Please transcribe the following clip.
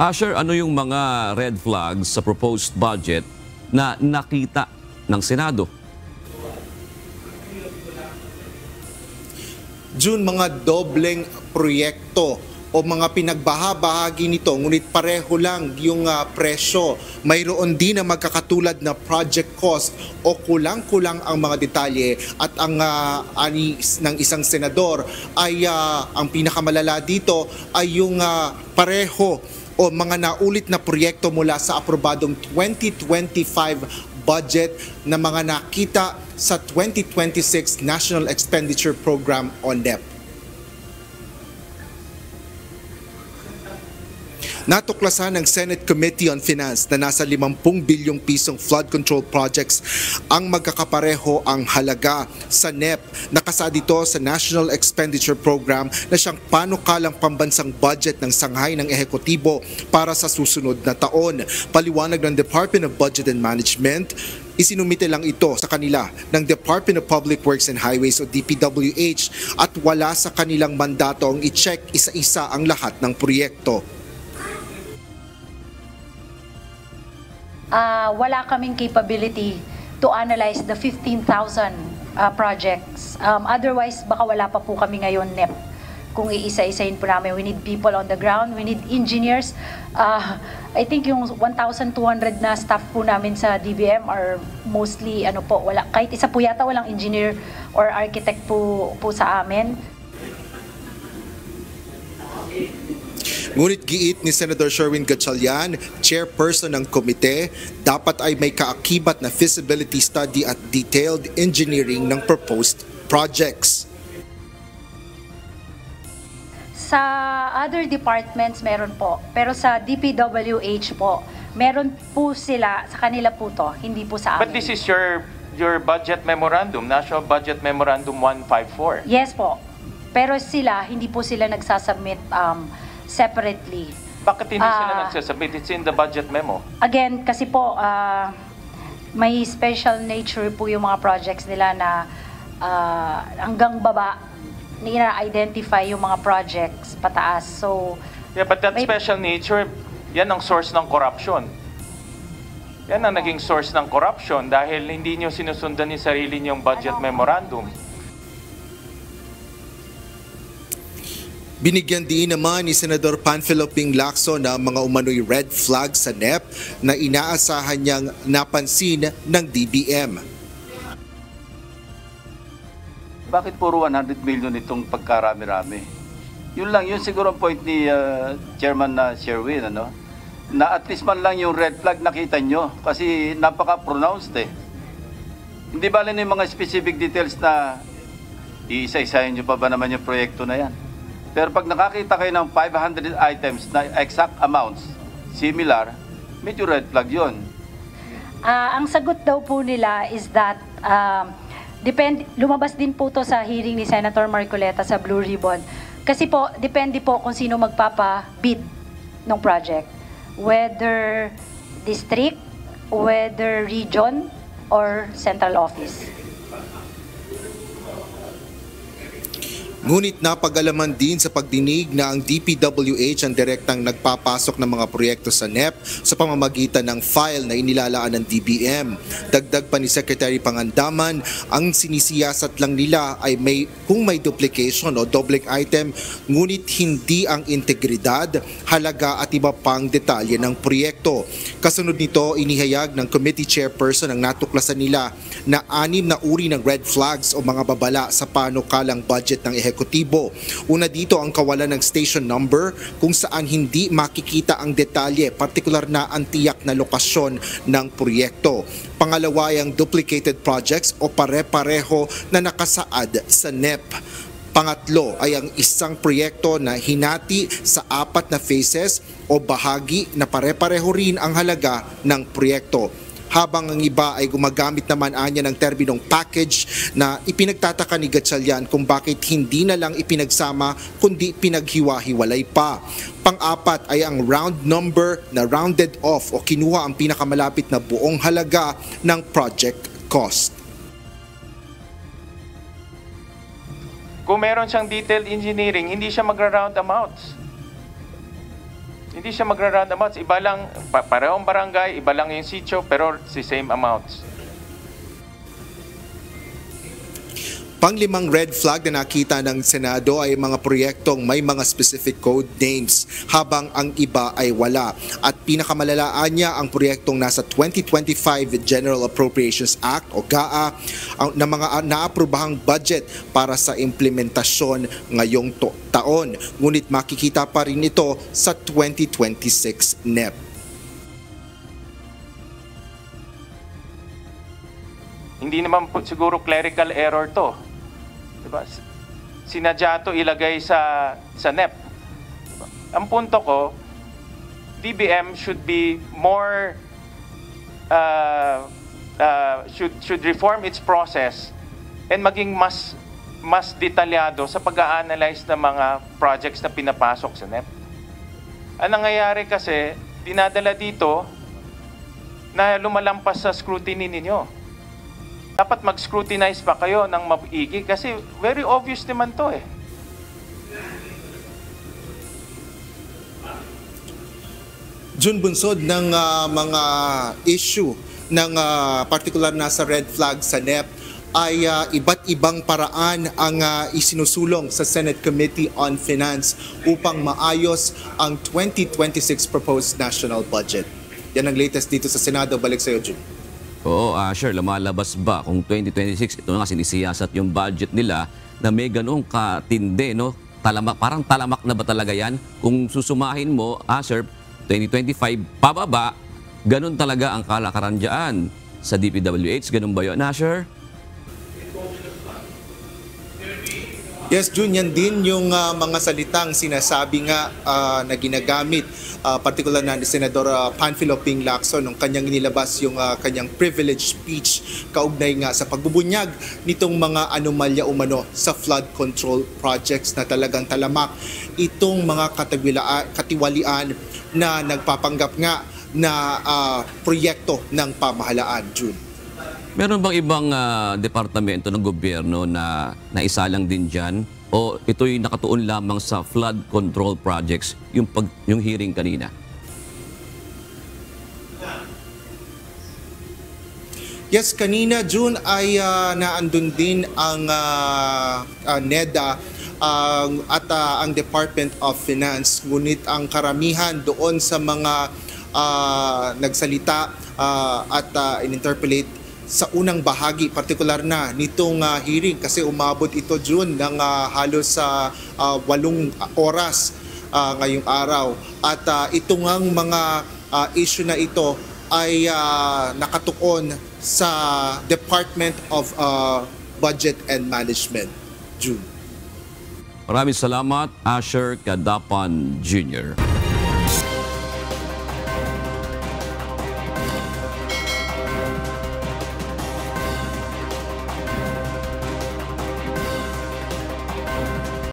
Asher, ano yung mga red flags sa proposed budget na nakita ng Senado? June, mga dobleng proyekto o mga pinagbahabahagi nito, ngunit pareho lang yung presyo. Mayroon din na magkakatulad na project cost o kulang-kulang ang mga detalye, at ang ani ng isang senador ay ang pinakamalala dito ay yung pareho o mga naulit na proyekto mula sa aprobadong 2025 budget na mga nakita sa 2026 National Expenditure Program o NEP. Natuklasan ng Senate Committee on Finance na nasa 50 bilyong pisong flood control projects ang magkakapareho ang halaga sa NEP. Nakasa dito sa National Expenditure Program na siyang panukalang pambansang budget ng sanghay ng ehekutibo para sa susunod na taon. Paliwanag ng Department of Budget and Management, isinumite lang ito sa kanila ng Department of Public Works and Highways o DPWH at wala sa kanilang mandato ang i-check isa-isa ang lahat ng proyekto. Wala kaming capability to analyze the 15,000 projects. Otherwise, baka wala pa po kami ngayon NEP. Kung iisa-isahin po namin, we need people on the ground, we need engineers. I think yung 1,200 na staff po namin sa DBM are mostly, wala, kahit isa po yata walang engineer or architect po sa amin. Ngunit giit ni Senator Sherwin Gatchalian, chairperson ng komite, dapat ay may kaakibat na feasibility study at detailed engineering ng proposed projects. Sa other departments meron po, pero sa DPWH po, meron po sila, sa kanila po to, hindi po sa amin. But this is your budget memorandum, National Budget Memorandum 154. Yes po, pero sila, hindi po sila nagsasubmit separately. Bakit hindi sila nagsasubmit? It's in the budget memo. Again, kasi po, may special nature po yung mga projects nila na hanggang baba, nina-identify yung mga projects pataas. So, yeah, but that special nature, yan ang source ng corruption. Yan ang naging source ng corruption dahil hindi nyo sinusundan yung sarili nyong budget memorandum. Binigyan din naman ni Senador Panfilo Ping Lacson na mga umano'y red flag sa NEP na inaasahan niyang napansin ng DBM. Bakit puro 100 million itong pagkarami-rami? Yun lang, yun siguro ang point ni Chairman Sherwin, na at least man lang yung red flag nakita nyo kasi napaka-pronounced eh. Hindi ba lang yung mga specific details na iisa-isahin nyo pa ba naman yung proyekto na yan? Pero pag nakakita kayo ng 500 items na exact amounts, similar, medyo red flag yun. Ang sagot daw po nila is that, lumabas din po to sa hearing ni Senator Marcoleta sa Blue Ribbon. Kasi po, depende po kung sino magpapa-bid ng project. Whether district, whether region, or central office. Ngunit napag-alaman din sa pagdinig na ang DPWH ang direktang nagpapasok ng mga proyekto sa NEP sa pamamagitan ng file na inilalaan ng DBM. Dagdag pa ni Secretary Pangandaman, ang sinisiyasat lang nila ay kung may duplication o doubling item, ngunit hindi ang integridad, halaga at iba pang detalye ng proyekto. Kasunod nito, inihayag ng committee chairperson ang natuklasan nila na 6 na uri ng red flags o mga babala sa panukalang budget ng ehekutibo. Una dito ang kawalan ng station number kung saan hindi makikita ang detalye, partikular na ang tiyak na lokasyon ng proyekto. Pangalawa ay ang duplicated projects o pare-pareho na nakasaad sa NEP. Pangatlo ay ang isang proyekto na hinati sa 4 na phases o bahagi na pare-pareho rin ang halaga ng proyekto. Habang ang iba ay gumagamit naman anya ng terminong package na ipinagtataka ni Gatchalian kung bakit hindi na lang ipinagsama kundi pinaghiwa-hiwalay pa. Pang-apat ay ang round number na rounded off o kinuha ang pinakamalapit na buong halaga ng project cost. Kung meron siyang detailed engineering, hindi siya magra-round amounts. Hindi siya magra-roundabouts. Iba lang, parehong barangay, iba lang yung sitio, pero si same amounts. Panglimang red flag na nakita ng Senado ay mga proyektong may mga specific code names habang ang iba ay wala. At pinakamalalaan niya ang proyektong nasa 2025 General Appropriations Act o GAA na mga naaprobahang budget para sa implementasyon ngayong taon. Ngunit makikita pa rin ito sa 2026 NEP. Hindi naman po siguro clerical error to. Diba? Sinadya to ilagay sa NEP. Diba? Ang punto ko, DBM should be more should reform its process and maging mas detalyado sa pag-a-analyze ng mga projects na pinapasok sa NEP. Ang nangyayari kasi, dinadala dito na lumalampas sa scrutiny ninyo. Dapat mag-scrutinize pa kayo ng maigi kasi very obvious naman to eh. Jun, bunsod ng mga issue ng particular na sa red flag sa NEP ay iba't ibang paraan ang isinusulong sa Senate Committee on Finance upang maayos ang 2026 proposed national budget. Yan ang latest dito sa Senado. Balik sa iyo, Jun. Oo, sure, lumalabas ba kung 2026, ito nga sinisiyasat yung budget nila na may ganong katindi, no? Parang talamak na ba talaga yan? Kung susumahin mo, sir, 2025, pababa, ganon talaga ang kalakaran dyan sa DPWH. Ganon ba yun, sir? Yes, Jun, yan din yung mga salitang sinasabi nga na ginagamit, particular na ni Senador Panfilo Ping Lacson nung kanyang inilabas yung kanyang privilege speech kaugnay nga sa pagbubunyag nitong mga anomalya umano sa flood control projects na talagang talamak itong mga katiwalian na nagpapanggap nga na proyekto ng pamahalaan, Jun. Meron bang ibang departamento ng gobyerno na naisalang din dyan? O ito'y nakatuon lamang sa flood control projects, yung hearing kanina? Yes, kanina, June, ay naandun din ang NEDA at ang Department of Finance. Ngunit ang karamihan doon sa mga nagsalita at in-interpolate sa unang bahagi, partikular na nitong hearing kasi umabot ito, June, ng halos 8 oras ngayong araw. At ito ngang mga issue na ito ay nakatuon sa Department of Budget and Management, June. Maraming salamat, Asher Cadapan Jr.